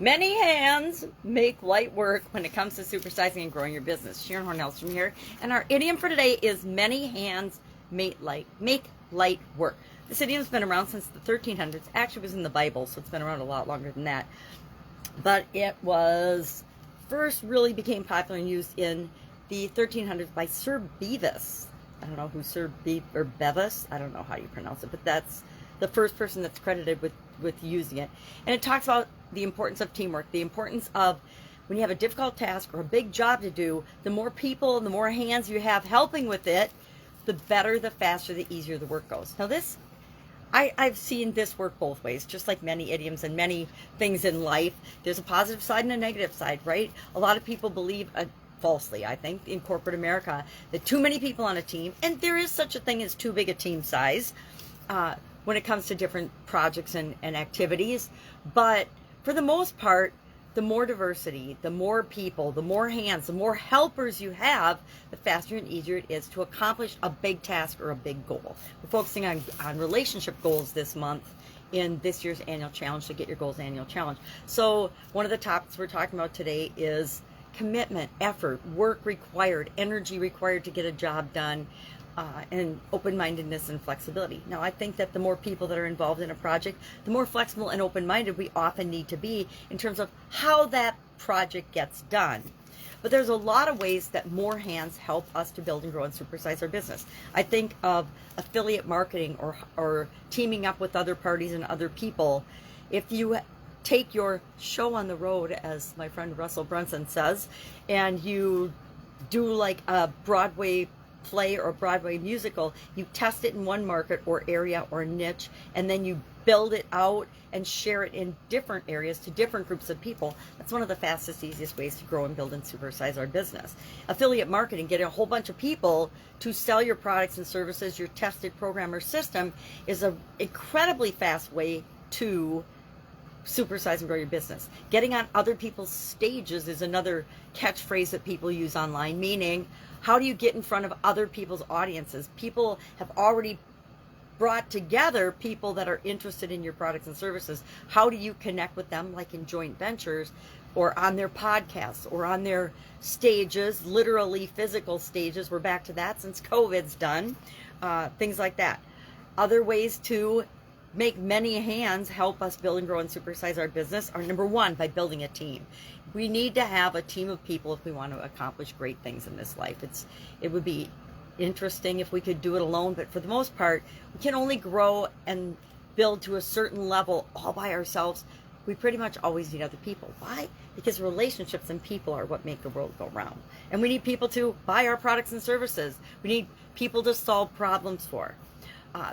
Many hands make light work when it comes to supersizing and growing your business. Sharon Horne-Ellstrom here, and our idiom for today is many hands make light work. This idiom's been around since the 1300s. Actually, it was in the Bible, so it's been around a lot longer than that. But it was first really became popular and used in the 1300s by Sir Bevis. I don't know who Bevis. I don't know how you pronounce it, but that's the first person that's credited with using it. And it talks about the importance of teamwork, the importance of when you have a difficult task or a big job to do, the more people and the more hands you have helping with it, the better, the faster, the easier the work goes. Now this, I've seen this work both ways, just like many idioms and many things in life. There's a positive side and a negative side, right? A lot of people believe, falsely, I think, in corporate America, that too many people on a team, and there is such a thing as too big a team size when it comes to different projects and activities. But for the most part, the more diversity, the more people, the more hands, the more helpers you have, the faster and easier it is to accomplish a big task or a big goal. We're focusing on relationship goals this month in this year's annual challenge, to Get Your Goals annual challenge. So one of the topics we're talking about today is commitment, effort, work required, energy required to get a job done, and open-mindedness and flexibility. Now, I think that the more people that are involved in a project, the more flexible and open-minded we often need to be in terms of how that project gets done. But there's a lot of ways that more hands help us to build and grow and supersize our business. I think of affiliate marketing or teaming up with other parties and other people. If you take your show on the road, as my friend Russell Brunson says, and you do like a Broadway play or Broadway musical, you test it in one market or area or niche, and then you build it out and share it in different areas to different groups of people. That's one of the fastest, easiest ways to grow and build and supersize our business. Affiliate marketing, getting a whole bunch of people to sell your products and services, your tested program or system, is an incredibly fast way to supersize and grow your business. Getting on other people's stages is another catchphrase that people use online, meaning how do you get in front of other people's audiences? People have already brought together people that are interested in your products and services. How do you connect with them, like in joint ventures or on their podcasts or on their stages, literally physical stages? We're back to that since COVID's done. Things like that. Other ways to make many hands help us build and grow and supersize our business are, number one, by building a team. We need to have a team of people if we want to accomplish great things in this life. It would be interesting if we could do it alone, but for the most part, we can only grow and build to a certain level all by ourselves. We pretty much always need other people. Why? Because relationships and people are what make the world go round. And we need people to buy our products and services. We need people to solve problems for.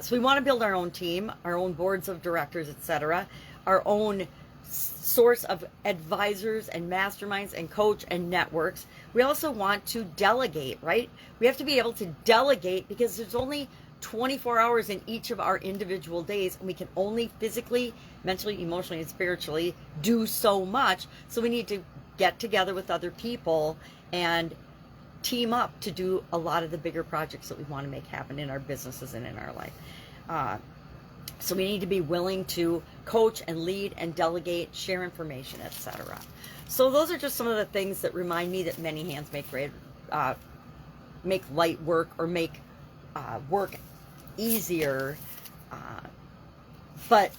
So we want to build our own team, our own boards of directors, etc., our own source of advisors and masterminds and coach and networks. We also want to delegate, right? We have to be able to delegate because there's only 24 hours in each of our individual days, and we can only physically, mentally, emotionally, and spiritually do so much. So we need to get together with other people and team up to do a lot of the bigger projects that we want to make happen in our businesses and in our life. So we need to be willing to coach and lead and delegate, share information, etc. So those are just some of the things that remind me that many hands make light work, or make work easier. But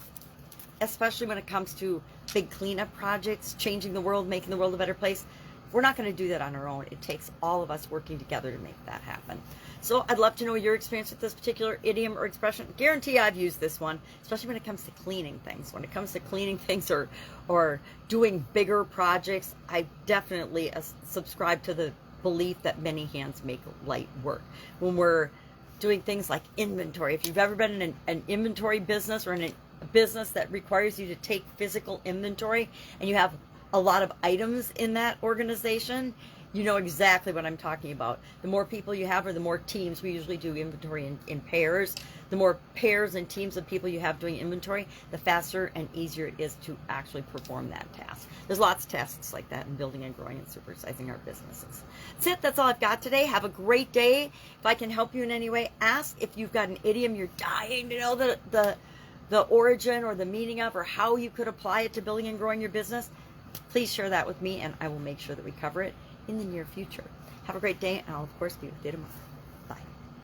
especially when it comes to big cleanup projects, changing the world, making the world a better place, we're not going to do that on our own. It takes all of us working together to make that happen. So I'd love to know your experience with this particular idiom or expression. Guarantee I've used this one, especially when it comes to cleaning things. When it comes to cleaning things or doing bigger projects, I definitely subscribe to the belief that many hands make light work. When we're doing things like inventory, if you've ever been in an inventory business or in a business that requires you to take physical inventory, and you have a lot of items in that organization, you know exactly what I'm talking about. The more people you have, or the more teams, we usually do inventory in pairs, the more pairs and teams of people you have doing inventory, the faster and easier it is to actually perform that task. There's lots of tasks like that in building and growing and supersizing our businesses. That's it. That's all I've got today. Have a great day. If I can help you in any way, ask. If you've got an idiom you're dying to know the origin or the meaning of, or how you could apply it to building and growing your business, please share that with me, and I will make sure that we cover it in the near future. Have a great day, and I'll, of course, be with you tomorrow.